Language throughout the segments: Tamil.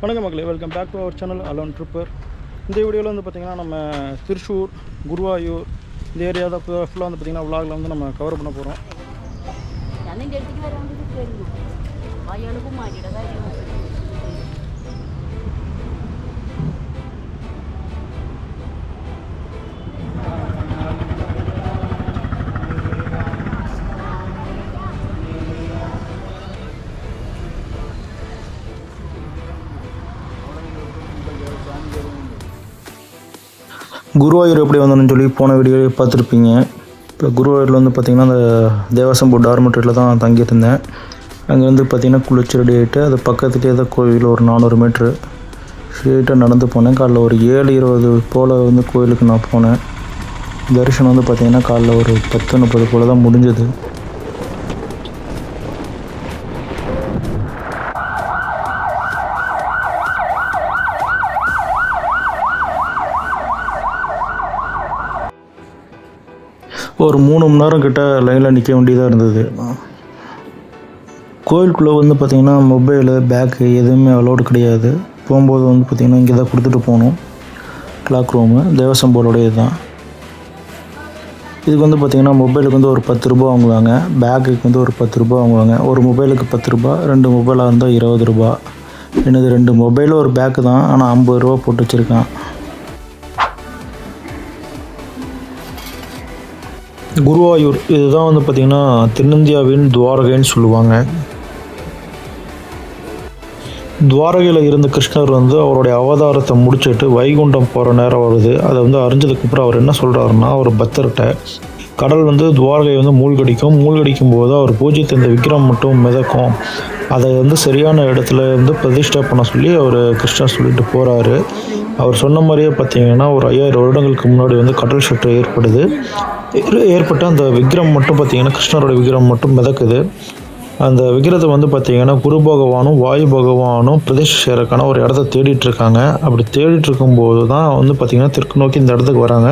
வணக்கம் மக்களே, welcome back to our channel alone tripper. இந்த வீடியோவில் வந்து பார்த்திங்கன்னா நம்ம திருச்சூர், குருவாயூர் இந்த ஏரியா தான் ஃபுல்லாக வந்து பார்த்திங்கன்னா விலாகில் வந்து நம்ம கவர் பண்ண போகிறோம். குருவாயூர் எப்படி வந்தோன்னு சொல்லி போன வீடியோவே பார்த்துருப்பீங்க. இப்போ குருவாயூரில் வந்து பார்த்திங்கன்னா அந்த தேவசம் போர்ட் டார்மெட்ரியில் தான் தங்கியிருந்தேன். அங்கே வந்து பார்த்திங்கன்னா குளிச்சு ரெடி ஆகிட்டு அது பக்கத்துலேயே தான் கோவில் ஒரு 400 மீட்ரு ஸ்ட்ரெயிட்டாக நடந்து போனேன். காலைல ஒரு 7:20 போல் வந்து கோயிலுக்கு நான் போனேன். தரிசனம் வந்து பார்த்திங்கன்னா காலைல ஒரு 10:30 போல் தான் முடிஞ்சது. ஒரு 3 மணி நேரம் கிட்ட லைனில் நிற்க வேண்டியதாக இருந்தது. கோயிலுக்குள்ளே வந்து பார்த்திங்கன்னா மொபைலு, பேக்கு எதுவுமே அலோடு கிடையாது. போகும்போது வந்து பார்த்திங்கன்னா இங்கே தான் கொடுத்துட்டு போகணும். கிளாக் ரூமு தேவசம் போர்டோடைய தான். இதுக்கு வந்து பார்த்திங்கன்னா மொபைலுக்கு வந்து ஒரு 10 ரூபா வாங்குவாங்க, பேக்குக்கு வந்து ஒரு 10 ரூபா வாங்குவாங்க. ஒரு மொபைலுக்கு 10 ரூபா, 2 மொபைலாக இருந்தால் 20 ரூபா. என்னது 2 மொபைலும் ஒரு பேக்கு தான், ஆனால் 50 ரூபா போட்டு வச்சுருக்கான். குருவாயூர் இதுதான் வந்து பார்த்திங்கன்னா தென்னிந்தியாவின் துவாரகைன்னு சொல்லுவாங்க. துவாரகையில் இருந்த கிருஷ்ணர் வந்து அவருடைய அவதாரத்தை முடிச்சுட்டு வைகுண்டம் போகிற நேரம் வருது. அதை வந்து அறிஞ்சதுக்கப்புறம் அவர் என்ன சொல்கிறாருன்னா, ஒரு பக்தர்கிட்ட கடல் வந்து துவாரகை வந்து மூழ்கடிக்கும் போது அவர் பூஜித்த இந்த விக்கிரம் மட்டும் மிதக்கும், அதை வந்து சரியான இடத்துல வந்து பிரதிஷ்டை பண்ண சொல்லி அவர் கிருஷ்ணர் சொல்லிட்டு போகிறாரு. அவர் சொன்ன மாதிரியே பார்த்திங்கன்னா ஒரு 5000 வருடங்களுக்கு முன்னாடி வந்து கடல் சற்று ஏற்பட்டு அந்த விக்கிரம் மட்டும் பார்த்திங்கன்னா கிருஷ்ணரோட விக்கிரம் மட்டும் மிதக்குது. அந்த விக்கிரத்தை வந்து பார்த்திங்கன்னா குரு பகவானும் வாயு பகவானும் பிரதிஷ்டை செய்கிறதுக்கான ஒரு இடத்த தேடிட்டு இருக்காங்க. அப்படி தேடிட்டு இருக்கும்போது தான் வந்து பார்த்திங்கன்னா தெற்கு நோக்கி இந்த இடத்துக்கு வராங்க.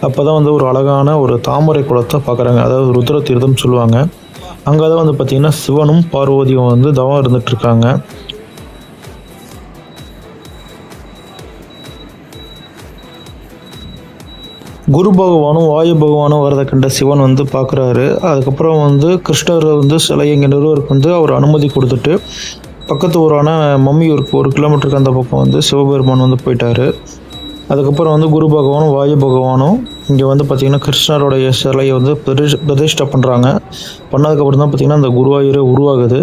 அப்போ தான் வந்து ஒரு அழகான ஒரு தாமரை குளத்தை பார்க்குறாங்க, அதாவது ருத்ர தீர்த்தம் சொல்லுவாங்க. அங்கே தான் வந்து பார்த்திங்கன்னா சிவனும் பார்வதியும் வந்து தவம் இருந்துகிட்ருக்காங்க. குரு பகவானும் வாயு பகவானும் வரதை கண்ட சிவன் வந்து பார்க்குறாரு. அதுக்கப்புறம் வந்து கிருஷ்ணர் வந்து சிலை இங்கே நிறுவருக்கு வந்து அவர் அனுமதி கொடுத்துட்டு பக்கத்து ஊரான மம்மியூருக்கு 1 கிலோமீட்டருக்கு அந்த பக்கம் வந்து சிவபெருமான் வந்து போயிட்டார். அதுக்கப்புறம் வந்து குரு பகவானும் வாயு பகவானும் இங்கே வந்து பார்த்திங்கன்னா கிருஷ்ணருடைய சிலையை வந்து பிரதிஷ்டை பண்ணுறாங்க. பண்ணதுக்கப்புறம் தான் பார்த்திங்கன்னா அந்த குருவாயூரே உருவாகுது.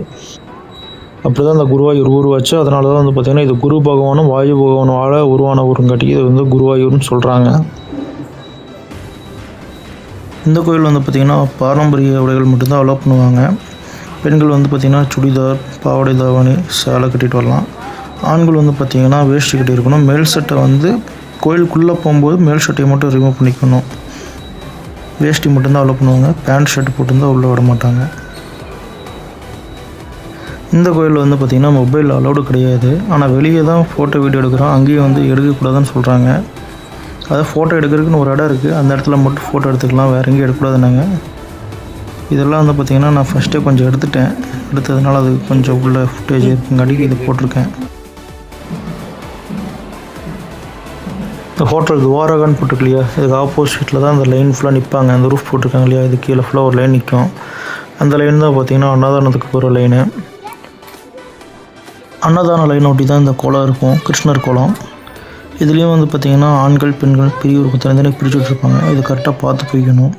அப்படி தான் அந்த குருவாயூர் உருவாச்சு. அதனால தான் வந்து பார்த்திங்கன்னா இது குரு பகவானும் வாயு பகவானால உருவான ஊருங்காட்டி இது வந்து குருவாயூர்னு சொல்கிறாங்க. இந்த கோயில் வந்து பார்த்திங்கன்னா பாரம்பரிய உடைகள் மட்டும்தான் அலோவ் பண்ணுவாங்க. பெண்கள் வந்து பார்த்திங்கன்னா சுடிதார், பாவாடை தாவணி, சேலை கட்டிட்டு வரலாம். ஆண்கள் வந்து பார்த்திங்கன்னா வேஷ்டி கட்டி இருக்கணும். மேல் சட்டை வந்து கோயிலுக்குள்ளே போகும்போது மேல் சட்டையை மட்டும் ரிமூவ் பண்ணிக்கணும். வேஷ்டி மட்டும்தான் அலோவ் பண்ணுவாங்க. பேண்ட் ஷர்ட் போட்டுருந்தால் உள்ளே விட மாட்டாங்க. இந்த கோயிலில் வந்து பார்த்திங்கன்னா மொபைல் அலோடு கிடையாது. ஆனால் வெளியே தான் ஃபோட்டோ வீடியோ எடுக்கிறோம், அங்கேயும் வந்து எடுக்கக்கூடாதுன்னு சொல்கிறாங்க. அதை ஃபோட்டோ எடுக்கிறதுக்குன்னு ஒரு இடம் இருக்குது, அந்த இடத்துல மட்டும் ஃபோட்டோ எடுத்துக்கலாம், வேறு எங்கேயும் எடுக்கக்கூடாதுனாங்க. இதெல்லாம் வந்து பார்த்திங்கன்னா நான் ஃபஸ்ட்டே கொஞ்சம் எடுத்ததுனால அது கொஞ்சம் உள்ள ஃபுட்டேஜ் இருக்குங்காட்டி இது போட்டிருக்கேன். இந்த ஹோட்டல் துவாரகான்னு போட்டிருக்கு இல்லையா, இதுக்கு ஆப்போசிட்டில் தான் அந்த லைன் ஃபுல்லாக நிற்பாங்க. அந்த ரூஃப் போட்டிருக்காங்க இல்லையா, இது கீழே ஃபுல்லாக ஒரு லைன் நிற்கும். அந்த லைன் தான் பார்த்திங்கன்னா அன்னதானத்துக்கு போகிற லைனு. அன்னதான லைன் ஒட்டி தான் இந்த குளம் இருக்கும், கிருஷ்ணர் குளம். இதுலேயும் வந்து பார்த்திங்கன்னா ஆண்கள் பெண்கள் பிரிவுக்கு தனித்தனி பிரித்து வச்சுருப்பாங்க. இது கரெக்டாக பார்த்து போய்க்கணும்.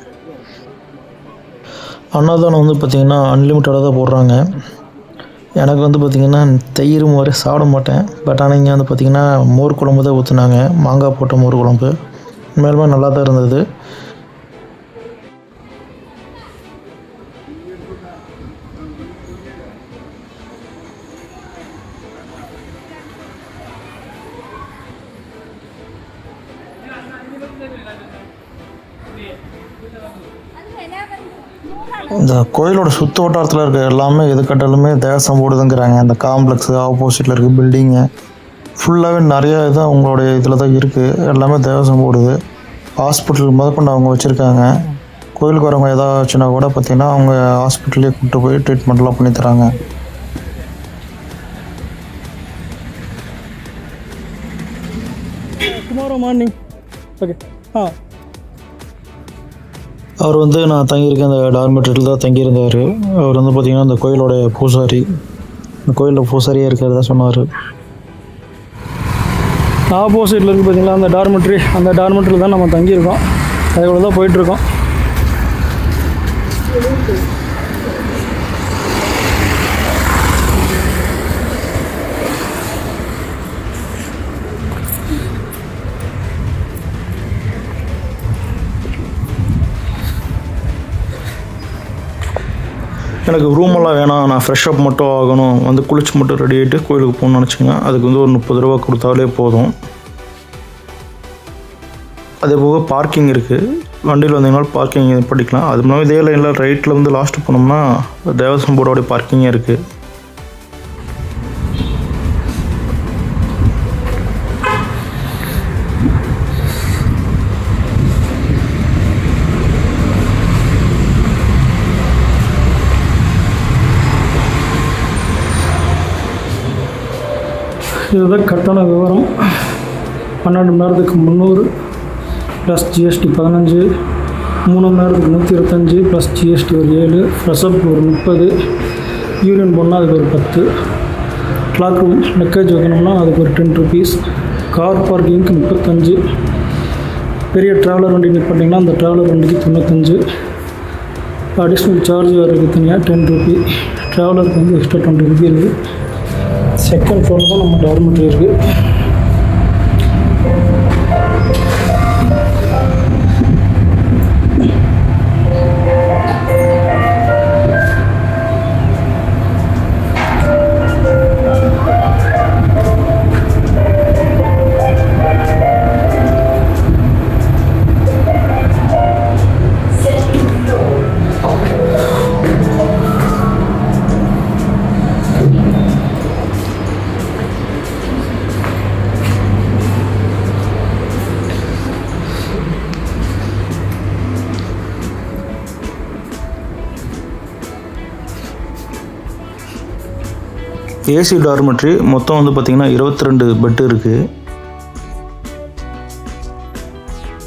அன்னதானம் வந்து பார்த்திங்கன்னா அன்லிமிட்டடாக தான் போடுறாங்க. எனக்கு வந்து பார்த்திங்கன்னா தயிர் மோர் சாப்பிட மாட்டேன். பட் ஆனால் இங்கே வந்து பார்த்திங்கன்னா மோர் குழம்பு தான் ஊற்றுனாங்க, மாங்காய் போட்ட மோர் குழம்பு. உண்மையிலுமே நல்லா தான் இருந்தது. இந்த கோயிலோட சுற்று வட்டாரத்தில் இருக்க எல்லாமே எது கட்டாலுமே தேவசம் போடுதுங்கிறாங்க. அந்த காம்ப்ளெக்ஸு ஆப்போசிட்டில் இருக்க பில்டிங்கு ஃபுல்லாகவே நிறையா இது அவங்களுடைய இதில் தான் இருக்குது. எல்லாமே தேவசம் போடுது. ஹாஸ்பிட்டல் முதற்கொண்டு அவங்க வச்சுருக்காங்க. கோயிலுக்கு வரவங்க ஏதாச்சுன்னா கூட பார்த்திங்கன்னா அவங்க ஹாஸ்பிட்டல்லே கூப்பிட்டு போய் ட்ரீட்மெண்ட்லாம் பண்ணி தராங்க. Tomorrow morning. ஓகே. அவர் வந்து நான் தங்கியிருக்க அந்த டார்மெட்ரியில் தான் தங்கியிருந்தார். அவர் வந்து பார்த்திங்கன்னா அந்த கோயிலோடைய பூசாரி, இந்த கோயிலில் பூசாரியாக இருக்கிறதா சொன்னார். ஆப்போசிட்டில் இருக்குது பார்த்தீங்களா அந்த டார்மெட்ரி, அந்த டார்மெட்ரியில் தான் நம்ம தங்கியிருக்கோம். அதுக்குள்ள தான் போயிட்டுருக்கோம். எனக்கு ரூமெல்லாம் வேணாம், நான் ஃப்ரெஷ்அப் மட்டும் ஆகணும், வந்து குளிச்சு மட்டும் ரெடி ஆகிட்டு கோயிலுக்கு போகணும்னு நினச்சிங்க, அதுக்கு வந்து ஒரு 30 ரூபா கொடுத்தாலே போதும். அதே போக பார்க்கிங் இருக்குது, வண்டியில் வந்தீங்கன்னா பார்க்கிங் படிக்கலாம். அது மூலம் இதே லைனில் ரைட்டில் வந்து லாஸ்ட்டு போனோம்னா தேவசம் போர்டோடைய பார்க்கிங்கே இருக்குது. இதுதான் கட்டண விவரம். 12 மணி நேரத்துக்கு 300 ப்ளஸ் ஜிஎஸ்டி 15, 3 மணி நேரத்துக்கு 125 ப்ளஸ் ஜிஎஸ்டி ஒரு 7, ஃப்ரெஷ்அப் ஒரு 30, யூரின் போனால் அதுக்கு ஒரு 10, கிளாக் ரூம் லக்கேஜ் வைக்கணும்னா அதுக்கு ஒரு 10 ருபீஸ், கார் பார்க்கிங்க்கு 35, பெரிய ட்ராவலர் வண்டி நிப்பாட்டிங்கன்னா அந்த ட்ராவலர் வண்டிக்கு 95, அடிஷ்னல் சார்ஜ் வேறு இருக்குது தனியாக 10 ருபி, ட்ராவலருக்கு வந்து எக்ஸ்ட்ரா 20 ருபி இருக்குது. செகண்ட் ஃப்ளோரில் தான் நம்ம டார்மெட்ரி இருக்குது. ஏசி டார்மெட்ரி மொத்தம் வந்து பார்த்திங்கன்னா 22 பெட்டு இருக்குது.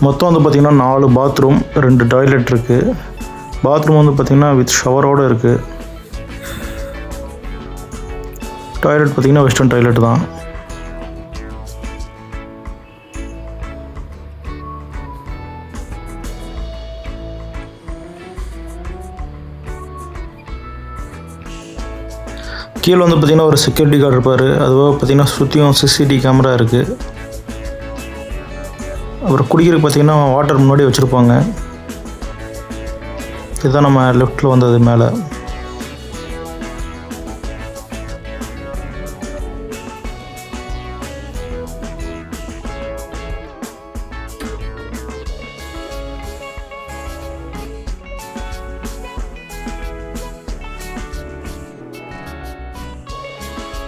மொத்தம் வந்து பார்த்திங்கன்னா 4 பாத்ரூம், 2 டாய்லெட் இருக்குது. பாத்ரூம் வந்து பார்த்திங்கன்னா வித் ஷவரோடு இருக்குது. டாய்லெட் பார்த்திங்கன்னா வெஸ்டர்ன் டாய்லெட் தான். கீழே வந்து பார்த்திங்கன்னா ஒரு செக்யூரிட்டி கார்டு இருப்பார். அதுவாக பார்த்திங்கன்னா சுற்றியும் சிசிடிவி கேமரா இருக்குது. அப்புறம் குடிக்கிறதுக்கு பார்த்திங்கன்னா வாட்டர் முன்னாடி வச்சுருப்பாங்க. இதுதான் நம்ம லெஃப்ட்டில் வந்தது மேலே.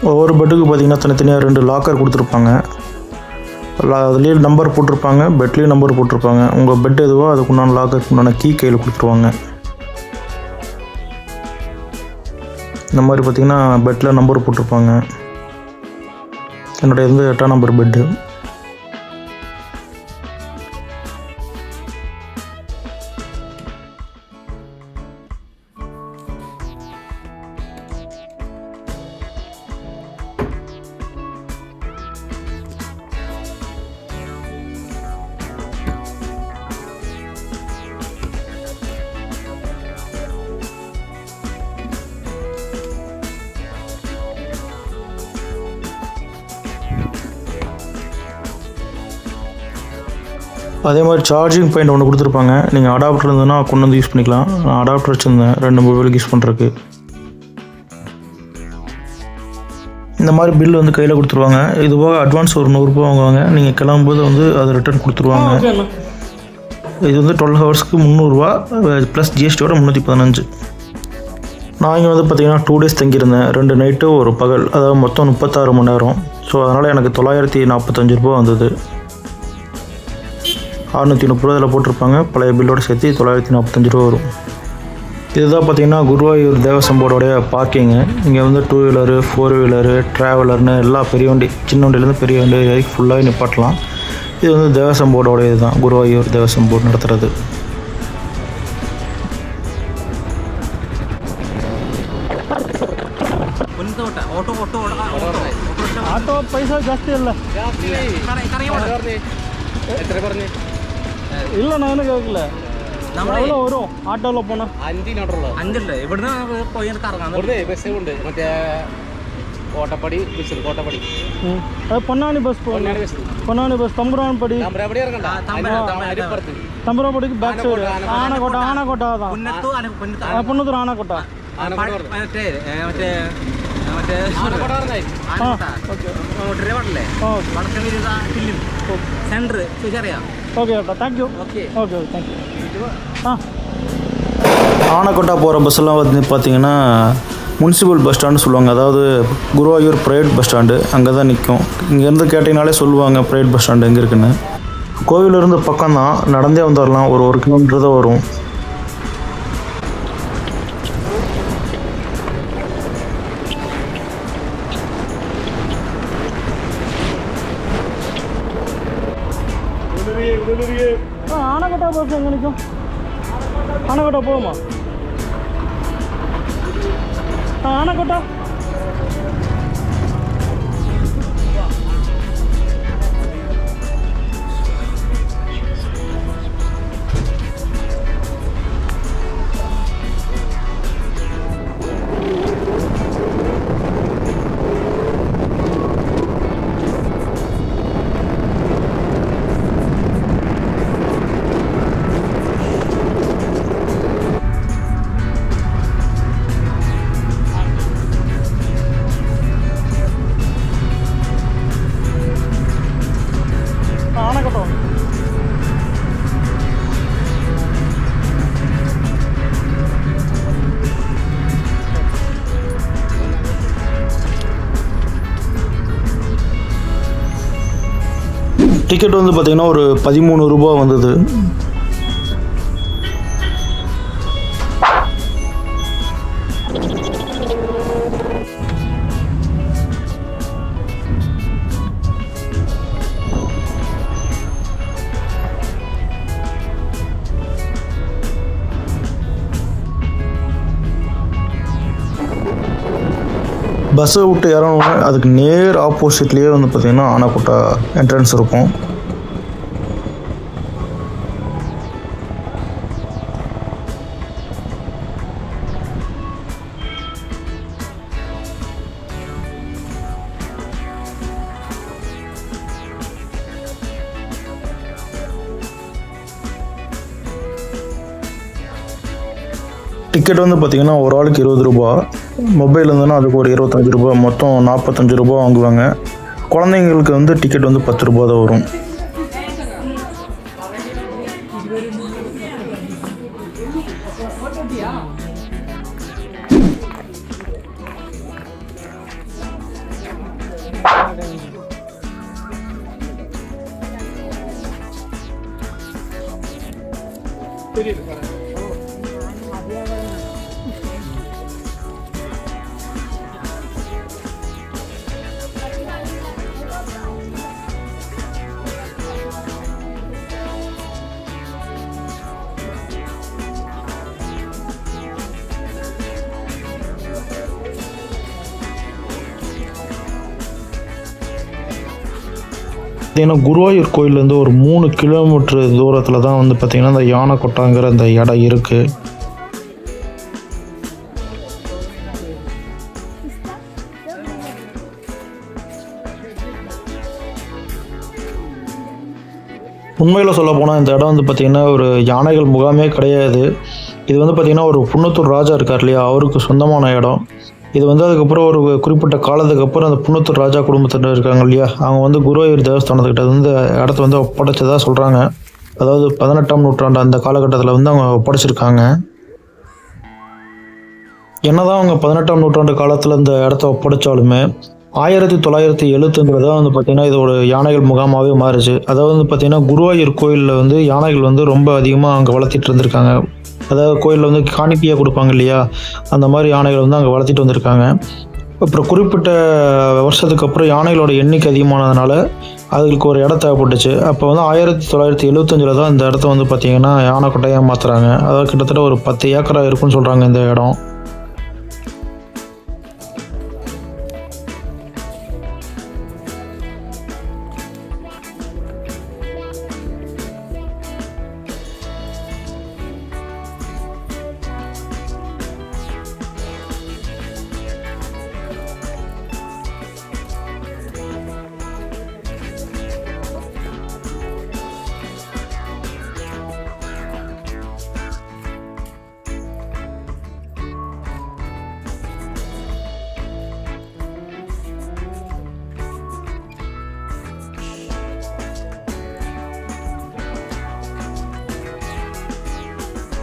ஒவ்வொரு பெட்டுக்கு பார்த்திங்கன்னா தனித்தனியாக 2 லாக்கர் கொடுத்துருப்பாங்க. அதுலேயே நம்பர் போட்டிருப்பாங்க, பெட்லேயும் நம்பர் போட்டிருப்பாங்க. உங்கள் பெட் எதுவோ அதுக்குண்டான லாக்கருக்கு உண்டான கீ கையில் கொடுத்துருவாங்க. இந்த மாதிரி பார்த்திங்கன்னா பெட்டில் நம்பர் போட்டிருப்பாங்க. என்னுடைய வந்து 8ஆம் நம்பர் பெட்டு. அதே மாதிரி சார்ஜிங் பாயிண்ட் ஒன்று கொடுத்துருப்பாங்க. நீங்கள் அடாப்டர் இருந்ததுன்னா கொண்டு வந்து யூஸ் பண்ணிக்கலாம். நான் அடாப்டர் வச்சுருந்தேன் 2 மொபைலுக்கு யூஸ் பண்ணுறதுக்கு. இந்த மாதிரி பில் வந்து கையில் கொடுத்துருவாங்க. இது போக அட்வான்ஸ் ஒரு 100 ரூபா வாங்குவாங்க. நீங்கள் கிளம்பும்போது வந்து அதை ரிட்டர்ன் கொடுத்துருவாங்க. இது வந்து 12 ஹவர்ஸ்க்கு 300 ரூபா ப்ளஸ் ஜிஎஸ்டியோட 315. நான் இங்கே வந்து பார்த்திங்கன்னா 2 டேஸ் தங்கியிருந்தேன். 2 நைட்டு ஒரு பகல், அதாவது மொத்தம் 36 மணி நேரம். ஸோ அதனால் எனக்கு 945 ரூபா வந்தது. 630 ரூபா இதில் போட்டிருப்பாங்க. பழைய பில்லோடு சேர்த்து 945 ரூபா வரும். இதுதான் பார்த்திங்கன்னா குருவாயூர் தேவசம் போர்டோடைய பார்க்கிங்கு. இங்கே வந்து 2 வீலரு 4 வீலரு ட்ராவலர்னு எல்லா பெரிய வண்டி, சின்ன வண்டியிலேருந்து பெரிய வண்டி வரைக்கும் ஃபுல்லாகவே நிப்பாட்டலாம். இது வந்து தேவசம் போர்டோட இதுதான், குருவாயூர் தேவசம் போர்டு நடத்துகிறது. ಆಟೋ ಪೈಸಾ ಜಾಸ್ತಿ ಇಲ್ಲ ಇಲ್ಲ ನನಗೆ ಹೋಗಿಲ್ಲ എവിടെ വരും ആട്ടോలో പോണ 5 കിലോമീറ്റർ ഇവിടുന്ന് പോയി കറങ്ങാൻ ബസ് ഉണ്ട് മറ്റേ കോട്ടപ്പടി കോട്ടപ്പടി പൊന്നാനി ബസ് പൊന്നാനി ബസ് തമ്പുരാൻപടി തമ്പുരാൻപടിക്ക് ബാക്ക് സൈഡ് ആനക്കോട്ട അതാ Ponnathur Anakkotta okay thank you okay thank you Anakkotta போகிற பஸ்ஸெல்லாம் வந்து பார்த்திங்கன்னா முனிசிபல் பஸ் ஸ்டாண்டு சொல்லுவாங்க. அதாவது குருவாயூர் ப்ரைவேட் பஸ் ஸ்டாண்டு அங்கே தான் நிற்கும். இங்கேருந்து கேட்டிங்கனாலே சொல்லுவாங்க ப்ரைவேட் பஸ் ஸ்டாண்டு எங்கே இருக்குன்னு. கோவிலிருந்து பக்கம் தான், நடந்தே வந்துடலாம், ஒரு கிலோமீட்டர் தான் வரும். ஆனக்கோட்டா பஸ் எங்கே நிற்கும்? ஆனக்கோட்டா போகுமா? ஆனக்கோட்டா டிக்கெட் வந்து பார்த்திங்கன்னா ஒரு 13 ரூபா வந்தது. பஸ்ஸை விட்டு இறங்கணும், அதுக்கு நேர் ஆப்போசிட்லேயே வந்து பார்த்திங்கன்னா ஆனக்கோட்டா என்ட்ரன்ஸ் இருக்கும். டிக்கெட் வந்து பார்த்திங்கன்னா ஒரு ஆளுக்கு 20 ரூபா, மொபைல் இருந்ததுன்னா அதுக்கு ஒரு 25 ரூபா, மொத்தம் 45 ரூபா வாங்குவாங்க. குழந்தைங்களுக்கு வந்து டிக்கெட் வந்து 10 ரூபா தான் வரும். பார்த்திங்கன்னா குருவாயூர் கோயிலேருந்து ஒரு 3 கிலோமீட்டர் தூரத்தில் தான் வந்து பார்த்திங்கன்னா இந்த யானைக்கோட்டாங்கிற அந்த இடம் இருக்குது. உண்மையில் சொல்ல போனால் இந்த இடம் வந்து பார்த்திங்கன்னா ஒரு யானைகள் முகாமே கிடையாது. இது வந்து பார்த்திங்கன்னா ஒரு புன்னத்தூர் ராஜா இருக்கார் இல்லையா, அவருக்கு சொந்தமான இடம். இது வந்து அதுக்கப்புறம் ஒரு குறிப்பிட்ட காலத்துக்கு அப்புறம் அந்த புன்னத்தூர் ராஜா குடும்பத்தினர் இருக்காங்க இல்லையா, அவங்க வந்து குருவாயூர் தேவஸ்தானத்துக்கிட்ட வந்து இடத்த வந்து ஒப்படைச்சதாக சொல்கிறாங்க. அதாவது 18ஆம் நூற்றாண்டு அந்த காலகட்டத்தில் வந்து அவங்க ஒப்படைச்சிருக்காங்க. என்னதான் அவங்க 18ஆம் நூற்றாண்டு காலத்தில் இந்த இடத்த ஒப்படைச்சாலுமே 1970 வந்து பார்த்திங்கன்னா இது ஒரு யானைகள் முகாமாகவே மாறுச்சு. அதாவது வந்து பார்த்திங்கன்னா குருவாயூர் கோயிலில் வந்து யானைகள் வந்து ரொம்ப அதிகமாக அங்கே வளர்த்திட்டு இருந்திருக்காங்க. அதாவது கோயிலில் வந்து காணிக்கையாக கொடுப்பாங்க இல்லையா, அந்த மாதிரி யானைகள் வந்து அங்கே வளர்த்திட்டு வந்திருக்காங்க. அப்புறம் குறிப்பிட்ட வருஷத்துக்கு அப்புறம் யானைகளோட எண்ணிக்கை அதிகமானதுனால அதுக்கு ஒரு இடம் தேவைப்பட்டுச்சு. அப்போ வந்து 1975 தான் இந்த இடத்த வந்து பார்த்திங்கன்னா யானை கொட்டையாக மாற்றுறாங்க. அதாவது கிட்டத்தட்ட ஒரு 10 ஏக்கரா இருக்குன்னு சொல்கிறாங்க இந்த இடம்.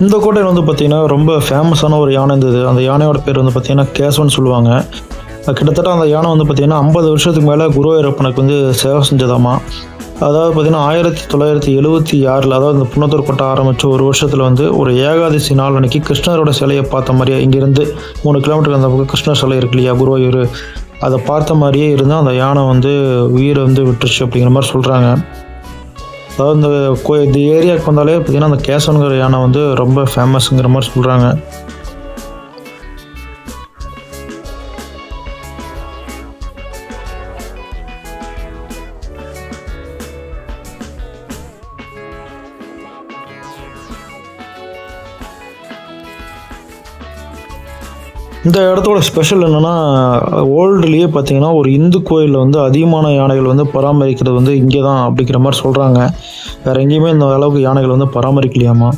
இந்த கோட்டையில் வந்து பார்த்திங்கன்னா ரொம்ப ஃபேமஸான ஒரு யானை இருந்தது. அந்த யானையோட பேர் வந்து பார்த்திங்கன்னா கேசவன் சொல்லுவாங்க. கிட்டத்தட்ட அந்த யானை வந்து பார்த்திங்கன்னா 50 வருஷத்துக்கு மேலே குருவாயூரப்பனுக்கு வந்து சேவை செஞ்சதாமா. அதாவது பார்த்திங்கன்னா 1976, அதாவது இந்த புன்னத்தூர் கோட்டை ஆரம்பித்த ஒரு வருஷத்தில் வந்து ஒரு ஏகாதசி நாள் அன்றைக்கி கிருஷ்ணரோட சிலையை பார்த்த மாதிரியே, இங்கேருந்து 3 கிலோமீட்டருக்கு அந்த பக்கம் கிருஷ்ணர் சிலை இருக்கு இல்லையா குருவாயூர், அதை பார்த்த மாதிரியே இருந்தால் அந்த யானை வந்து உயிரை வந்து விட்டுருச்சு அப்படிங்கிற மாதிரி சொல்கிறாங்க. அதாவது இந்த ஏரியாவுக்கு வந்தாலே பார்த்திங்கன்னா அந்த கேசவன்கிற யானை வந்து ரொம்ப ஃபேமஸுங்கிற மாதிரி சொல்கிறாங்க. இந்த இடத்தோட ஸ்பெஷல் என்னென்னா, வேர்ல்டுலேயே பார்த்தீங்கன்னா ஒரு இந்து கோயிலில் வந்து அதிகமான யானைகள் வந்து பராமரிக்கிறது வந்து இங்கே தான் அப்படிங்கிற மாதிரி சொல்கிறாங்க. வேறு எங்கேயுமே இந்த அளவுக்கு யானைகள் வந்து பராமரிக்கலையாமா.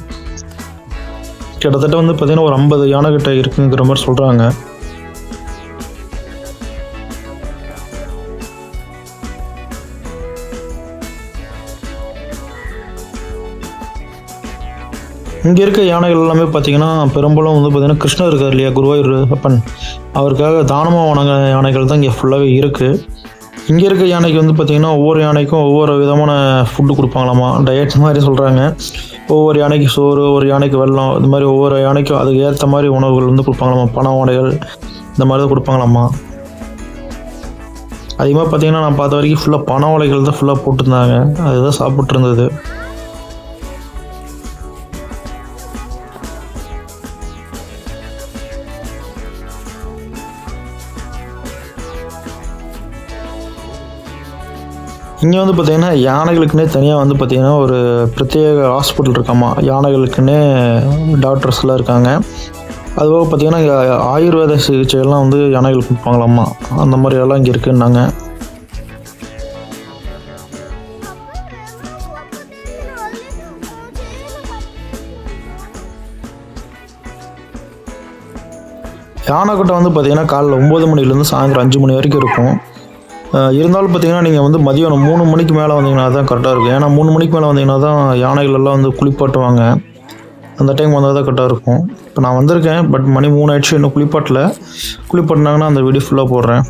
கிட்டத்தட்ட வந்து பார்த்திங்கன்னா ஒரு 50 யானை கிட்ட இருக்குங்கிற மாதிரி சொல்கிறாங்க. இங்கே இருக்க யானைகள் எல்லாமே பார்த்திங்கன்னா பெரும்பாலும் வந்து பார்த்திங்கன்னா கிருஷ்ணர் இருக்கார் இல்லையா குருவாயூர் அப்பன், அவருக்காக தானமாக வணங்க யானைகள் தான் இங்கே ஃபுல்லாகவே இருக்குது. இங்கே இருக்க யானைக்கு வந்து பார்த்திங்கன்னா ஒவ்வொரு யானைக்கும் ஒவ்வொரு விதமான ஃபுட்டு கொடுப்பாங்களாமா, டயட் மாதிரி சொல்கிறாங்க. ஒவ்வொரு யானைக்கு சோறு, ஒரு யானைக்கு வெல்லம், இது மாதிரி ஒவ்வொரு யானைக்கும் அதுக்கு ஏற்ற மாதிரி உணவுகள் வந்து கொடுப்பாங்களாமா. பனை ஓடைகள் இந்த மாதிரி தான் கொடுப்பாங்களாமா. அதிகமாக பார்த்திங்கன்னா நான் பார்த்த வரைக்கும் ஃபுல்லாக பனை ஓலைகள் தான் ஃபுல்லாக போட்டுருந்தாங்க, அதுதான் சாப்பிட்ருந்தது. இங்கே வந்து பார்த்திங்கன்னா யானைகளுக்குன்னே தனியாக வந்து பார்த்திங்கன்னா ஒரு பிரத்யேக ஹாஸ்பிட்டல் இருக்காமா. யானைகளுக்குன்னே டாக்டர்ஸ்லாம் இருக்காங்க. அதுபோக பார்த்திங்கன்னா இங்கே ஆயுர்வேத சிகிச்சையெல்லாம் வந்து யானைகளுக்கு கொடுப்பாங்களாம்மா. அந்த மாதிரி எல்லாம் இங்கே இருக்குன்னாங்க. யானைக்கூட்டை வந்து பார்த்திங்கன்னா காலைல 9 மணிலேருந்து சாயந்தரம் 5 மணி வரைக்கும் இருக்கும். இருந்தாலும் பார்த்திங்கன்னா நீங்கள் வந்து மதியம் 3 மணிக்கு மேலே வந்தீங்கன்னா தான் கரெக்டாக இருக்கும். ஏன்னா 3 மணிக்கு மேலே வந்தீங்கன்னா தான் யானைகள் எல்லாம் வந்து குளிப்பாட்டுவாங்க. அந்த டைம் வந்தால் தான் கரெக்டாக இருக்கும். இப்போ நான் வந்திருக்கேன், பட் மணி 3 ஆயிடுச்சு, இன்னும் குளிப்பாட்டினாங்கன்னா அந்த வீடியோ ஃபுல்லாக போடுறேன்.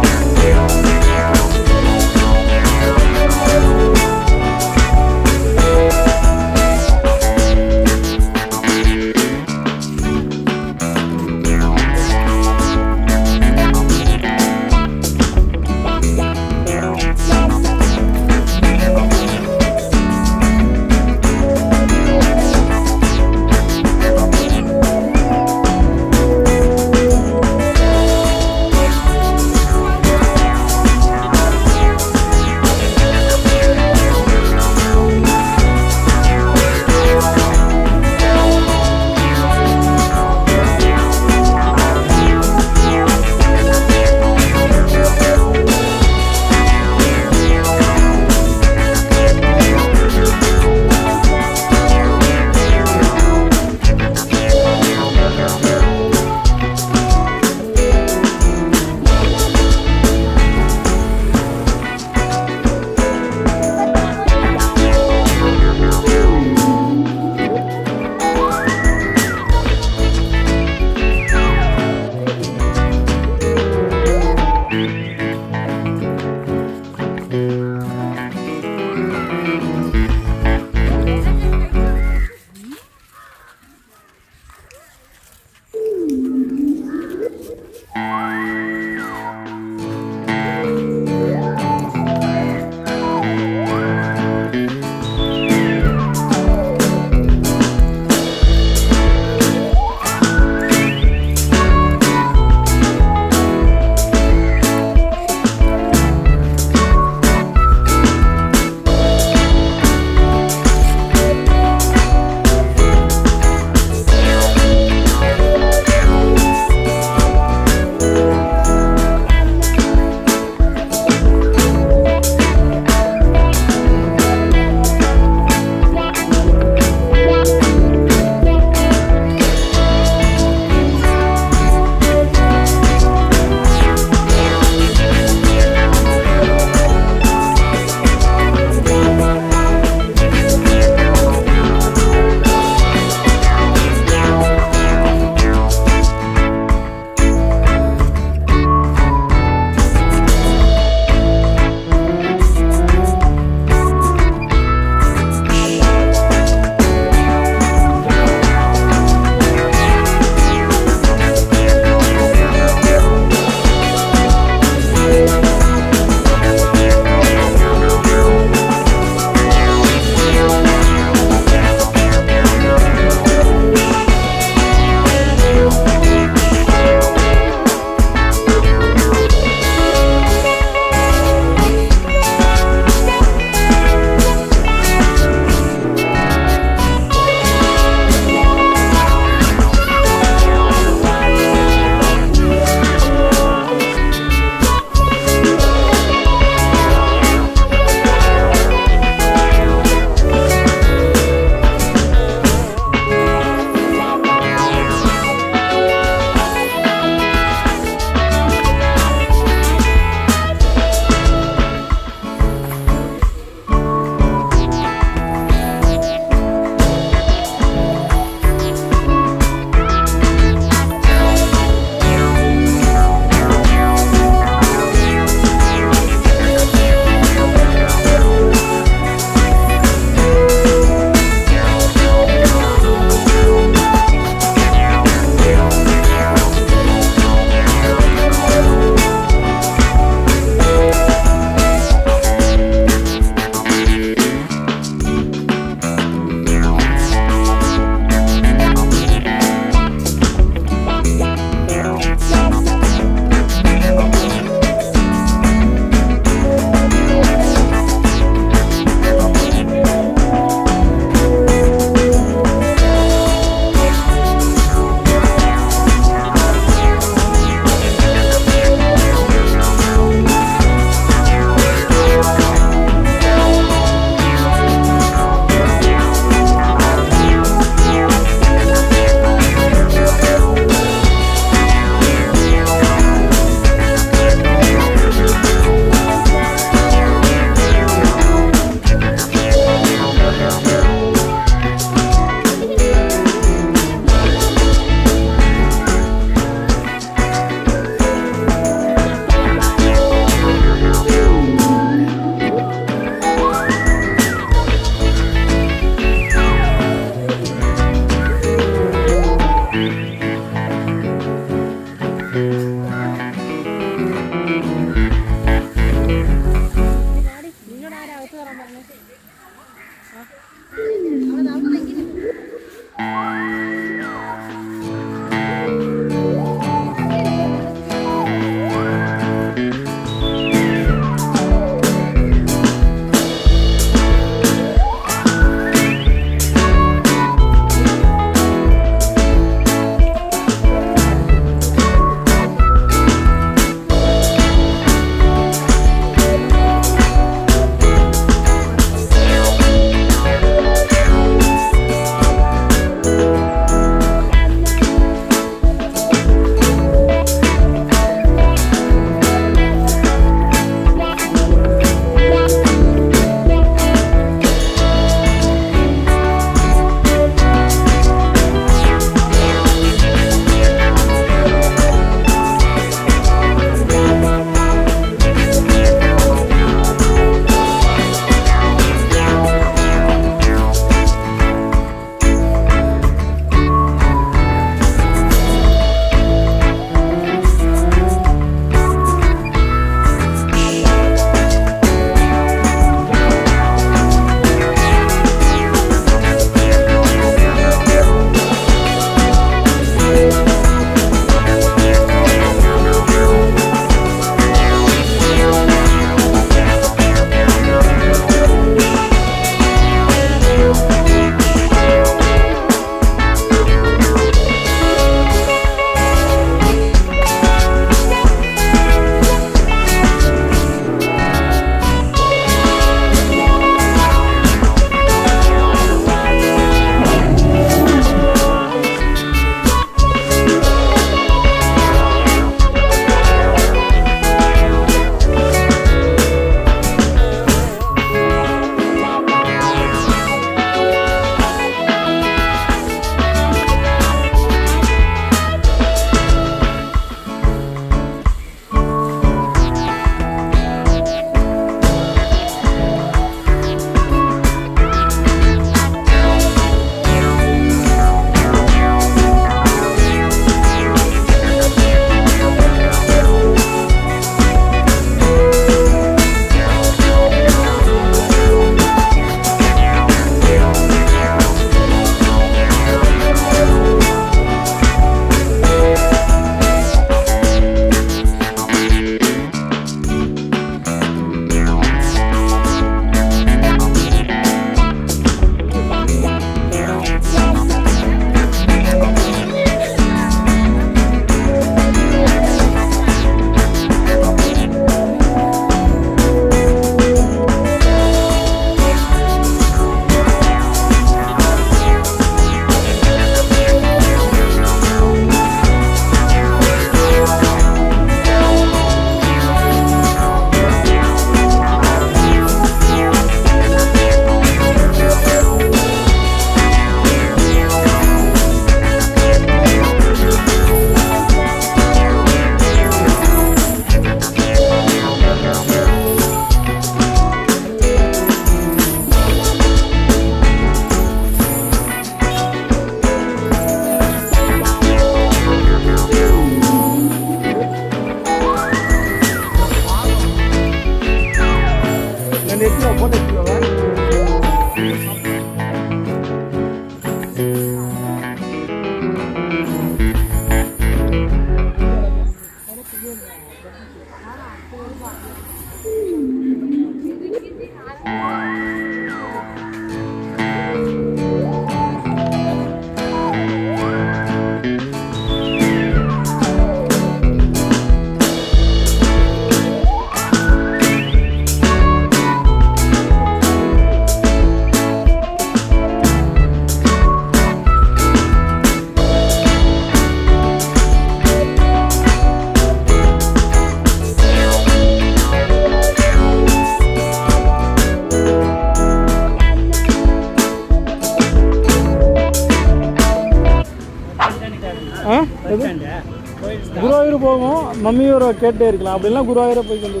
குருவாயூர் போவோம், மம்மியூரை கேட்டே இருக்கலாம். அப்படிலாம் குருவாயூரை போய் கொண்டு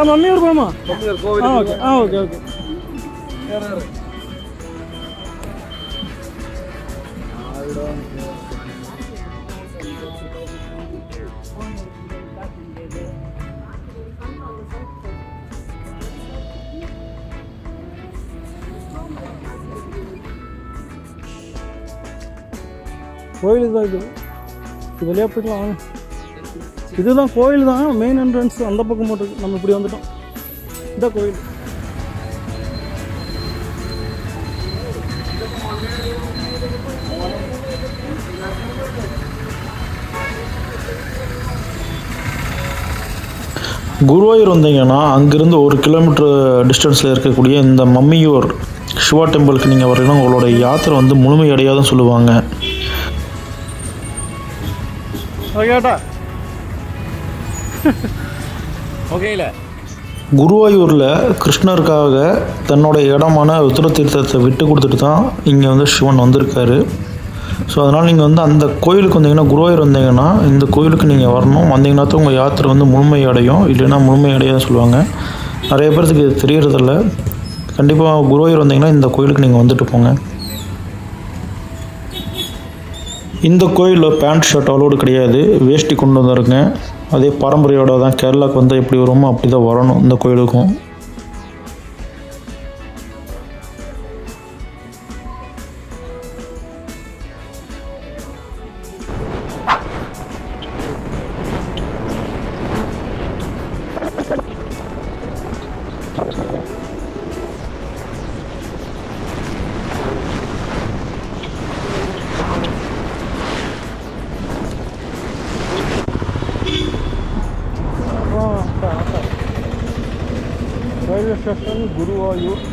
மம்மியூர் போமா? Okay okay okay. கோயில் தான் இது வெளியே போய்க்கலாம் வாங்க. இதுதான் கோயில் தான், மெயின் என்ட்ரன்ஸ் அந்த பக்கம் போட்டுருக்கு. நம்ம இப்படி வந்துட்டோம், இந்த கோயில். குருவாயூர் வந்தீங்கன்னா அங்கேருந்து 1 கிலோமீட்டர் டிஸ்டன்ஸில் இருக்கக்கூடிய இந்த மம்மியூர் சிவா டெம்பிளுக்கு நீங்கள் வரீங்கன்னா உங்களோட யாத்திரை வந்து முழுமை அடையாதுன்னு சொல்லுவாங்க. குருவாயூரில் கிருஷ்ணருக்காக தன்னோட இடமான உத்தர தீர்த்தத்தை விட்டு கொடுத்துட்டு தான் இங்கே வந்து சிவன் வந்திருக்காரு. ஸோ அதனால் நீங்கள் வந்து அந்த கோயிலுக்கு வந்தீங்கன்னா, குருவாயூர் வந்தீங்கன்னா இந்த கோயிலுக்கு நீங்கள் வரணும். வந்தீங்கன்னா தான் உங்கள் யாத்திரை வந்து முழுமை அடையும், இல்லைன்னா முழுமை அடையாதுன்னு சொல்லுவாங்க. நிறைய பேருக்கு இது தெரியறதில்ல. கண்டிப்பாக குருவாயூர் வந்தீங்கன்னா இந்த கோயிலுக்கு நீங்கள் வந்துட்டு போங்க. இந்த கோயிலில் பேண்ட் ஷர்ட் அலோடு கிடையாது, வேஷ்டி கொண்டு வந்துருங்க. அதே பாரம்பரியோட தான் கேரளாவுக்கு வந்து எப்படி வருமோ அப்படி தான் வரணும் இந்த கோயிலுக்கும். Railway station Guruvayur.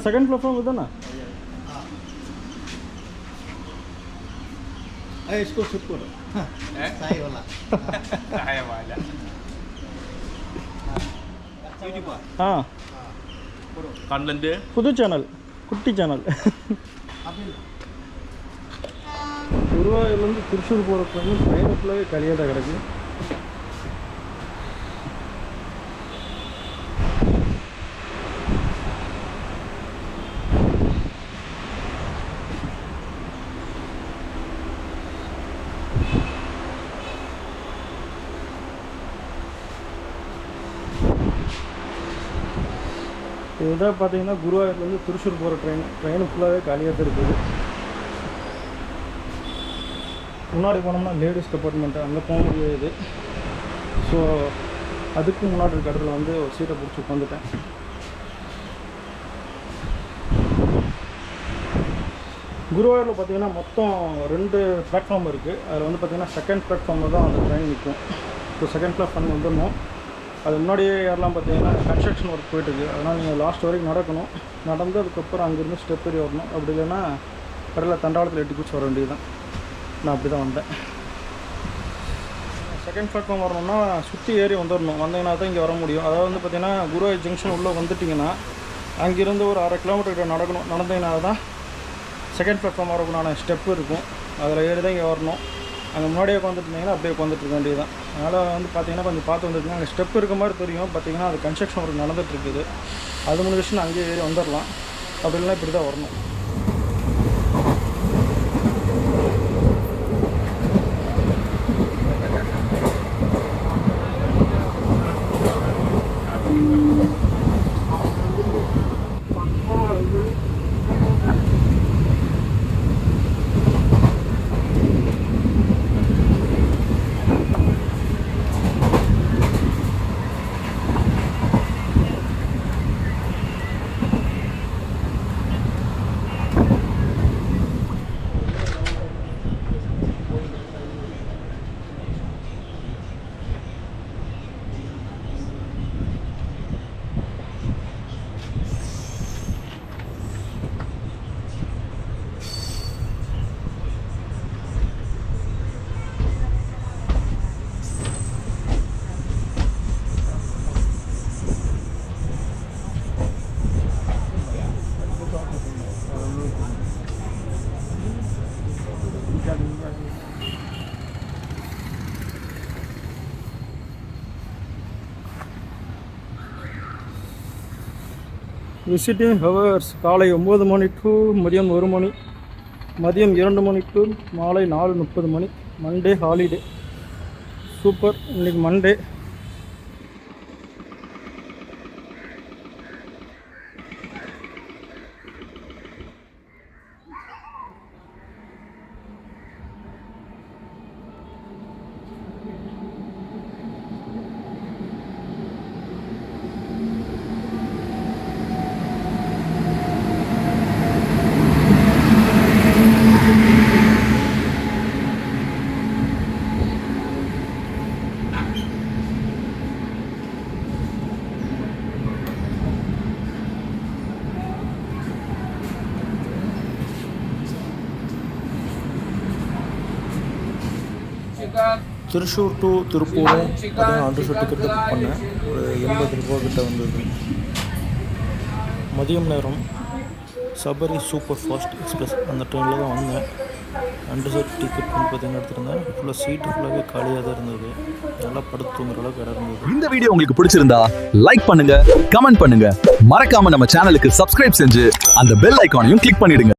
Second platform उधर ना इसको शूट करो साई वाला हाँ கண்லந்து புது சேனல், குட்டி சேனல். குருவாயூர்லேருந்து திருச்சூர் போகிற ட்ரெயின் ஃபுல்லாகவே கலியாக தான் கிடக்கு. இதுதான் பார்த்தீங்கன்னா குருவாயூர்லேருந்து திருச்சூர் போகிற ட்ரெயின் ஃபுல்லாகவே காலியாக தான் இருக்குது. முன்னாடி போனோம்னா லேடிஸ் டிபார்ட்மெண்ட்டு, அங்கே போக முடியாது. ஸோ அதுக்கு முன்னாடி இருக்க இடத்துல வந்து ஒரு சீட்டை பிடிச்சி உட்காந்துட்டேன். குருவாயூரில் பார்த்தீங்கன்னா மொத்தம் 2 பிளாட்ஃபார்ம் இருக்குது. அதில் வந்து பார்த்திங்கன்னா செகண்ட் பிளாட்ஃபார்மில் தான் அந்த ட்ரெயின் நிற்கும். ஸோ செகண்ட் பிளாட்ஃபார்ம் வந்துடணும். அது முன்னாடியே யாரெல்லாம் பார்த்தீங்கன்னா கன்ஸ்ட்ரக்ஷன் ஒர்க் போயிட்டுருக்கு. அதனால் நீங்கள் லாஸ்ட் வரைக்கும் நடக்கணும். நடந்து அதுக்கப்புறம் அங்கேருந்து ஸ்டெப் ஏறி வரணும். அப்படி இல்லைன்னா கடையில் தண்டாளத்தில் எட்டி குச்சி வர வேண்டியது தான். நான் அப்படி தான் வந்தேன். செகண்ட் பிளாட்ஃபார்ம் வரணும்னா சுற்றி ஏறி வந்துடணும். வந்தீங்கன்னா தான் இங்கே வர முடியும். அதாவது வந்து பார்த்திங்கன்னா குருவாயூர் ஜங்ஷன் உள்ளே வந்துட்டிங்கன்னா அங்கேருந்து ஒரு 1/2 கிலோமீட்டர் நடக்கணும். நடந்தீங்கன்னா தான் செகண்ட் பிளாட்ஃபார்ம் வரக்குண்டான ஸ்டெப்பு இருக்கும். அதில் ஏறி தான் இங்கே வரணும். அங்கே முன்னாடியே உட்காந்துருந்தீங்கன்னா அப்படியே உட்காந்துட்டு இருக்க வேண்டியது தான். அதனால் வந்து பார்த்தீங்கன்னா கொஞ்சம் பார்த்து வந்துருக்குங்க. அங்கே ஸ்டெப் இருக்க மாதிரி தெரியும். பார்த்தீங்கன்னா அது கன்ஸ்ட்ரக்ஷன் ஒர்க் நடந்துகிட்ருக்குது. அது முடிஞ்சிச்சுன்னா அங்கேயே ஏறி வந்துடலாம். அப்படி இல்லைனா இப்படி தான் வரணும். விசிட்டிங் ஹவர்ஸ் காலை 9 மணி டு மதியம் 1 மணி, மதியம் 2 மணி டு மாலை 4:30 மணி. Monday holiday. சூப்பர். இன்றைக்கி மண்டே. திருச்சூர் டு திருப்பூரும் பார்த்தீங்கன்னா அண்டர்ஷூட் டிக்கெட் புக் பண்ணேன். ஒரு 80 ரூபா கிட்ட வந்தது. மதியம் நேரம் சபரி சூப்பர் ஃபாஸ்ட் எக்ஸ்பிரஸ் அந்த ட்ரெயினில் தான் வந்தேன். அண்டர்ஷூட் டிக்கெட் வந்து பார்த்தீங்கன்னா எடுத்துருந்தேன். ஃபுல்லாக சீட்டு ஃபுல்லாகவே காலியாக தான் இருந்தது. நல்லா படுத்து தூங்குற அளவுக்கு இடம் இருந்தது. இந்த வீடியோ உங்களுக்கு பிடிச்சிருந்தா லைக் பண்ணுங்க, கமெண்ட் பண்ணுங்க, மறக்காம நம்ம சேனலுக்கு சப்ஸ்கிரைப் செஞ்சு அந்த பெல் ஐகானையும் கிளிக் பண்ணிடுங்க.